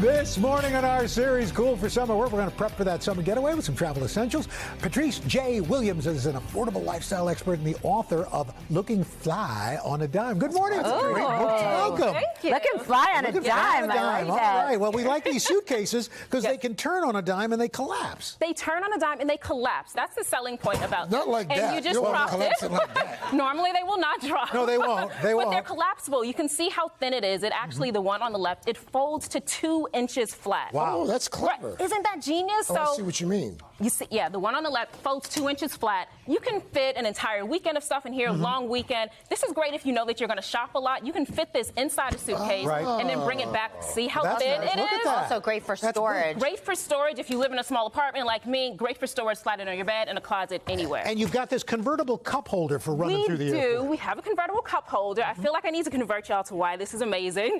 This morning in our series, Cool for Summer, we're going to prep for that summer getaway with some travel essentials. Patrice J. Williams is an affordable lifestyle expert and the author of Looking Fly on a Dime. Good morning. Welcome. Thank you. Looking fly on a dime. I like that. All right. Well, we like these suitcases because they can turn on a dime and they collapse. They turn on a dime and they collapse. That's the selling point about them. Not like and that. You just dropped it. Like that. Normally they will not drop. No, they won't. But they're collapsible. You can see how thin it is. It actually, the one on the left, it folds to 2 inches flat. Wow, that's clever. Right. Isn't that genius? Oh, I see what you mean. You see, yeah, the one on the left folds 2 inches flat. You can fit an entire weekend of stuff in here, long weekend. This is great if you know that you're going to shop a lot. You can fit this inside a suitcase and then bring it back. See how thin it is? Also great for storage. Great for storage if you live in a small apartment like me. Great for storage, slide it on your bed, in a closet, anywhere. And you've got this convertible cup holder for running through the airport. We have a convertible cup holder. I feel like I need to convert y'all to why this is amazing.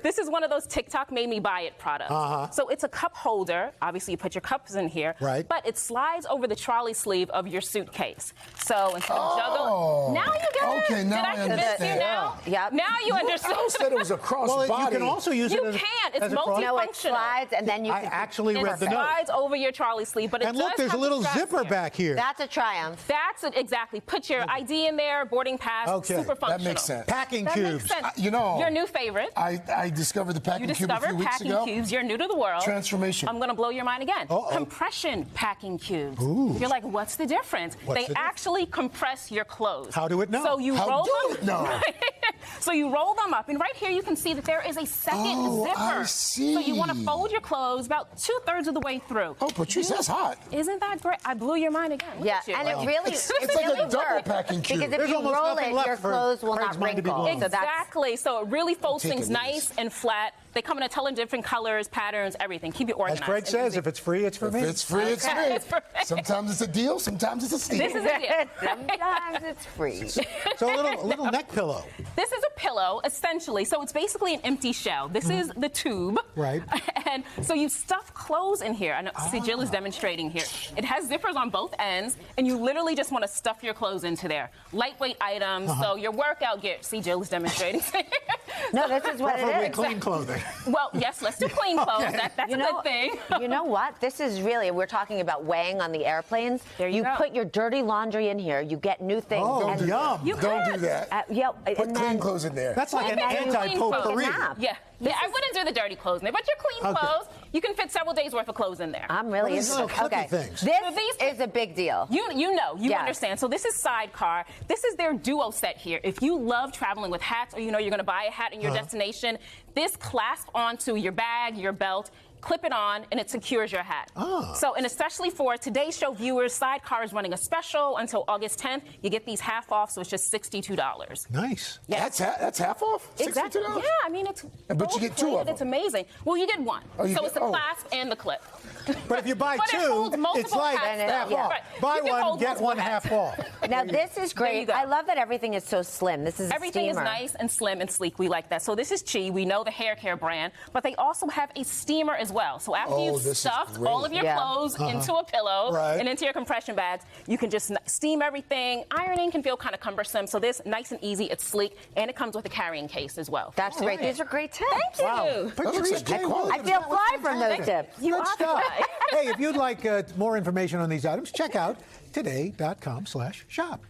This is one of those TikTok made me buy it products. So it's a cup holder. Obviously, you put your cups in here. Right. But it slides over the trolley sleeve of your suitcase. So instead of juggling, now you get it. Okay, now Did I convince you now? Yep. Now you understand. I said it was a crossbody. Well, you can also use it as It's multifunctional. No, it slides and then you I can... actually read the It note. slides over your trolley sleeve, but it And look, does there's a have little strap zipper here. back here. That's a triumph. That's it, exactly. Put your ID in there, boarding pass, super functional. That makes sense. Packing That cubes. makes sense. You know, your new favorite. I discovered the packing You cube a discovered few weeks packing ago. cubes. You're new to the world. Transformation. I'm going to blow your mind again. Compression packing cubes. You're like, what's the difference? They actually compress your clothes. How do it know? So you How roll do them. it know? So you roll them up, and right here you can see that there is a second zipper. I see. So you want to fold your clothes about 2/3 of the way through. Oh, Patrice, that's hot. Isn't that great? I blew your mind again. Look Yeah, at you. and it really, It's it like really a double works. packing cube. Because if There's you almost roll nothing it, left your for clothes will Craig's not mind to be wrinkle. blown. So that's Exactly. So it really folds Take things it nice easy. and flat. They come in a ton of different colors, patterns, everything. Keep it organized. As Craig and says, easy. if it's free, it's for me. If it's free, it's free. It's free. Sometimes it's a deal, sometimes it's a steal. This is a deal. sometimes it's free. So a little neck pillow. This is a pillow, essentially. So it's basically an empty shell. This is the tube. Right. And so you stuff clothes in here. I know, see, Jill is demonstrating here. It has zippers on both ends, and you literally just want to stuff your clothes into there. Lightweight items, so your workout gear. See, Jill is demonstrating. No, this is what Preferably it is. clean clothing. Well, yes, let's do clean clothes. Okay. That's a good thing. You know what? This is really, we're talking about weighing on the airplanes. There you go. put your dirty laundry in here. You get new things. Oh, And- yum. Don't do that. Put Put clean clothes in there. That's like an Okay. anti-potpourri. Clean nap. Yeah, I wouldn't do the dirty clothes in there, but your clean Okay. clothes, you can fit several days worth of clothes in there. I'm really What are these into little clippy Okay. things? This So these- is a big deal. You Yes. understand. So this is Sidecar. This is their duo set here. If you love traveling with hats, or you know you're going to buy a hat in your destination, this clasps onto your bag, your belt. Clip it on, and it secures your hat. So, and especially for today's show viewers, Sidecar is running a special until August 10th. You get these half off, so it's just $62. Nice. That's half off? Exactly. $62? Yeah, I mean, it's But you get two of them. It's amazing. Well, you get one. Oh, you So get- it's the oh. clasp and the clip. But if you buy But it two, holds multiple it's like hats, half though. off. Right. Buy You can one, hold get multiple one hats. half off. Now, this is There you great. go. I love that everything is so slim. This is a Everything steamer. is nice and slim and sleek. We like that. So this is Chi. We know the hair care brand, but they also have a steamer as well. So after you've this is stuffed great. all of your Yeah. clothes into a pillow Right. and into your compression bags, you can just steam everything. Ironing can feel kind of cumbersome. So this, nice and easy, it's sleek, and it comes with a carrying case as well. That's great. These are great tips. Thank you. Wow. Patrice looks like J. good quality. I feel fly from those tips. You Good are stuff. fly. Hey, if you'd like more information on these items, check out today.com/shop.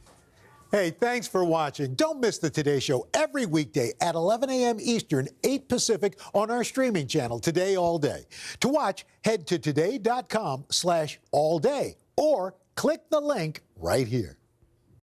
Hey, thanks for watching. Don't miss the Today Show every weekday at 11 a.m. Eastern, 8 Pacific on our streaming channel, Today All Day. To watch, head to today.com/allday or click the link right here.